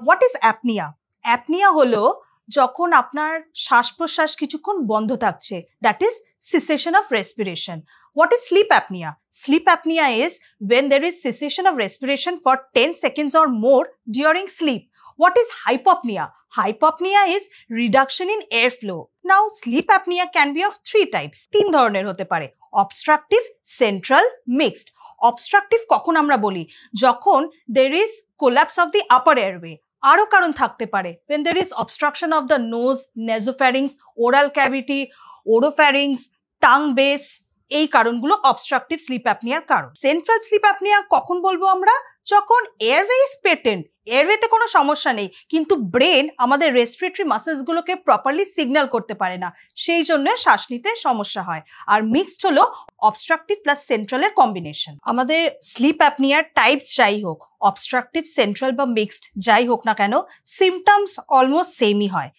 What is apnea? Apnea হলো যখন আপনার শ্বাস প্রশ্বাস কিছুক্ষণ বন্ধ থাকছে, that is cessation of respiration. What is sleep apnea? Sleep apnea is when there is cessation of respiration for 10 seconds or more during sleep. What is hypopnea? Hypopnea is reduction in airflow. Now, sleep apnea can be of 3 types. 3 ধরনের হতে পারে: obstructive, central, mixed. Obstructive কখন আমরা বলি? যখন there is collapse of the upper airway. আরো কারণ থাকতে পারে when there is obstruction of the nose, nasopharynx, oral cavity, oropharynx, tongue base, এই কারণগুলো অবস্ট্রাকটিভ স্লিপ অ্যাপনিয়ার কারণ। সেন্ট্রাল স্লিপ অ্যাপনিয়া কখন বলবো আমরা? যখন এয়ারওয়ে ইজ পেটেন্ট, এয়ারওয়েতে কোনো সমস্যা নেই, কিন্তু ব্রেন আমাদের রেসপিরেটরি মাসেলসগুলোকে প্রপারলি সিগন্যাল করতে পারে না, সেই জন্য শ্বাস নিতে সমস্যা হয়। আর মিক্সড হলো অবস্ট্রাকটিভ প্লাস সেন্ট্রালের কম্বিনেশন। আমাদের স্লিপ অ্যাপনিয়ার টাইপস যাই হোক, অবস্ট্রাকটিভ, সেন্ট্রাল বা মিক্সড যাই হোক না কেন, সিমটমস অলমোস্ট সেমই হয়।